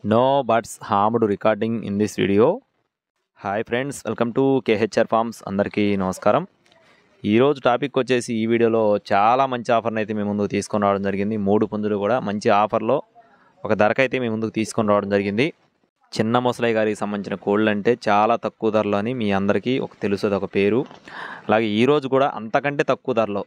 No buts harmed recording in this video. Hi friends, welcome to KHR forms. అందరికీ నమస్కారం. ఈరోజు topic వచ్చేసి ఈ వీడియోలో చాలా మంచి ఆఫర్ని అయితే మేము ముందుకు తీసుకొని రావడం జరిగింది. 3 పుంజులు కూడా మంచి ఆఫర్లో ఒక ధరకైతే మేము ముందుకు తీసుకొని రావడం జరిగింది. చిన్న ముసలయ్య గారికి సంబంధించిన కోళ్ళు అంటే చాలా తక్కువ ధరలో అని మీ అందరికీ తెలుసు, ఒక పేరు. అలాగే ఈరోజు కూడా అంతకంటే తక్కువ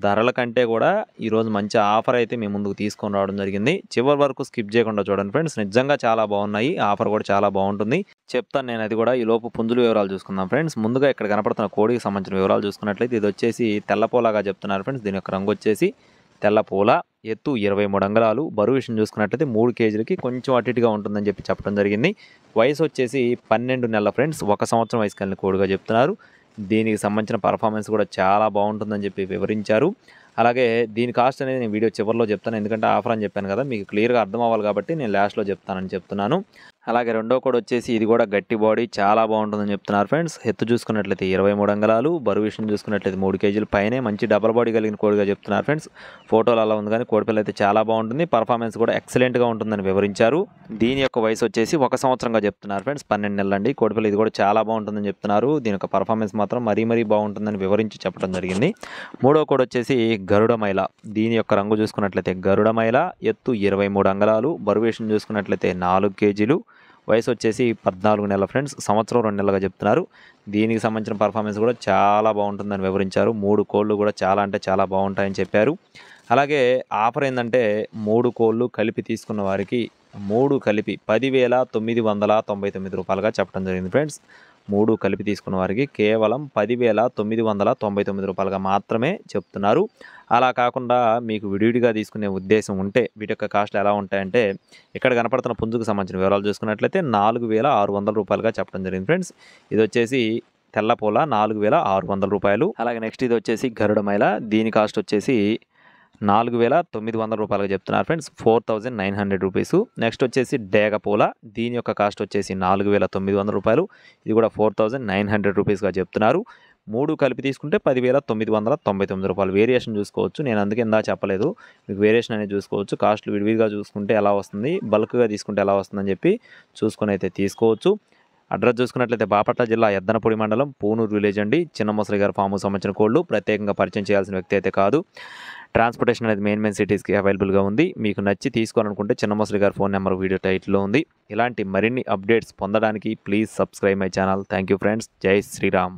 ధరల కంటే కూడా ఈరోజు మంచి ఆఫర్ అయితే మేము ముందుకు తీసుకొని రావడం జరిగింది. చివరి వరకు స్కిప్ చేయకుండా చూడండి ఫ్రెండ్స్, నిజంగా చాలా బాగున్నాయి. ఆఫర్ కూడా చాలా బాగుంటుంది, చెప్తాను నేను. అది కూడా ఈ లోపు పుంజుల వివరాలు చూసుకుందాం ఫ్రెండ్స్. ముందుగా ఇక్కడ కనపడుతున్న కోడికి సంబంధించిన వివరాలు చూసుకున్నట్లయితే ఇది వచ్చేసి తెల్లపోలాగా చెప్తున్నారు ఫ్రెండ్స్. దీని యొక్క రంగు వచ్చేసి తెల్లపోల, ఎత్తు 23 అంగుళాలు, బరువు విషయం చూసుకున్నట్లయితే 3 కేజీలకి కొంచెం అటు ఇటుగా ఉంటుందని చెప్పడం జరిగింది. వయసు వచ్చేసి 12 నెలల ఫ్రెండ్స్, 1 సంవత్సరం వయసు కలిగిన కోడిగా చెప్తున్నారు. దీనికి సంబంధించిన పర్ఫార్మెన్స్ కూడా చాలా బాగుంటుందని వివరించారు. అలాగే దీని కాస్ట్ అనేది నేను వీడియో చివరిలో చెప్తాను, ఎందుకంటే ఆఫర్ అని చెప్పాను కదా, మీకు క్లియర్గా అర్థం అవ్వాలి కాబట్టి నేను లాస్ట్లో చెప్తున్నాను. అలాగే రెండో కోడ్ వచ్చేసి ఇది కూడా గట్టి బాడీ, చాలా బాగుంటుందని చెప్తున్నారు ఫ్రెండ్స్. ఎత్తు చూసుకున్నట్లయితే 23 అంగుళాలు, బరువు విషయం చూసుకున్నట్లయితే 3 కేజీల పైనే, మంచి డబల్ బాడీ కలిగిన కోడిగా చెప్తున్నారు ఫ్రెండ్స్. ఫోటోలు అలా ఉంది కానీ కోడిపిల్ల అయితే చాలా బాగుంటుంది, పర్ఫార్మెన్స్ కూడా ఎక్సలెంట్గా ఉంటుందని వివరించారు. దీని యొక్క వయసు వచ్చేసి 1 సంవత్సరంగా చెప్తున్నారు ఫ్రెండ్స్, 12 నెలలు అండి. కోడిపిల్ల ఇది కూడా చాలా బాగుంటుందని చెప్తున్నారు. దీని యొక్క పర్ఫార్మెన్స్ మాత్రం మరీ బాగుంటుందని వివరించి చెప్పడం జరిగింది. మూడో కోడ్ వచ్చేసి గరుడమైల. దీని యొక్క రంగు చూసుకున్నట్లయితే గరుడమైల, ఎత్తు 23 అంగుళాలు, బరువు విషయం చూసుకున్నట్లయితే 4 కేజీలు, వయసు వచ్చేసి 14 నెలల ఫ్రెండ్స్, సంవత్సరం 2 నెలలుగా చెప్తున్నారు. దీనికి సంబంధించిన పర్ఫార్మెన్స్ కూడా చాలా బాగుంటుందని వివరించారు. 3 కోళ్ళు కూడా చాలా అంటే చాలా బాగుంటాయని చెప్పారు. అలాగే ఆఫర్ ఏంటంటే 3 కోళ్ళు కలిపి తీసుకున్న వారికి 3 కలిపి 10,999 రూపాయలుగా చెప్పడం జరిగింది ఫ్రెండ్స్. 3 కలిపి తీసుకున్న వారికి కేవలం 10,999 రూపాయలుగా మాత్రమే చెప్తున్నారు. అలా కాకుండా మీకు విడివిడిగా తీసుకునే ఉద్దేశం ఉంటే వీటి యొక్క కాస్ట్లు ఎలా ఉంటాయంటే, ఇక్కడ కనపడుతున్న పుంజుకు సంబంధించిన వివరాలు చూసుకున్నట్లయితే 4,600 రూపాయలుగా చెప్పడం జరిగింది ఫ్రెండ్స్. ఇది వచ్చేసి తెల్లపోల 4,600 రూపాయలు. అలాగే నెక్స్ట్ ఇది వచ్చేసి గరుడమైల. దీని కాస్ట్ వచ్చేసి 4,900 రూపాయలుగా చెప్తున్నారు ఫ్రెండ్స్, 4,900 రూపీస్. నెక్స్ట్ వచ్చేసి డేగపోల. దీని యొక్క కాస్ట్ వచ్చేసి 4,900 రూపాయలు. ఇది కూడా 4,900 రూపీస్గా చెప్తున్నారు. 3 కలిపి తీసుకుంటే 10,999 రూపాయలు. వేరియేషన్ చూసుకోవచ్చు, నేను అందుకే ఇందా చెప్పలేదు, మీకు వేరియేషన్ అనేది చూసుకోవచ్చు. కాస్ట్లు విడివిడిగా చూసుకుంటే ఎలా వస్తుంది, బల్క్గా తీసుకుంటే ఎలా వస్తుందని చూసుకొని అయితే తీసుకోవచ్చు. అడ్రస్ చూసుకున్నట్లయితే బాపట్ల జిల్లా ఎద్దనపూడి మండలం, పూనూరు విలేజ్ అండి. చిన్న ముసలి గారి ఫామ్కు సంబంధించిన కోళ్ళు, ప్రత్యేకంగా పరిచయం చేయాల్సిన వ్యక్తి అయితే కాదు. ట్రాన్స్పోర్టేషన్ అనేది మెయిన్ సిటీస్కి అవైలబుల్గా ఉంది. మీకు నచ్చి తీసుకోవాలనుకుంటే చిన్న ముసలి గారి ఫోన్ నెంబర్ వీడియో టైటిల్లో ఉంది. ఇలాంటి మరిన్ని అప్డేట్స్ పొందడానికి please subscribe my channel. Thank you friends. జై శ్రీరామ్.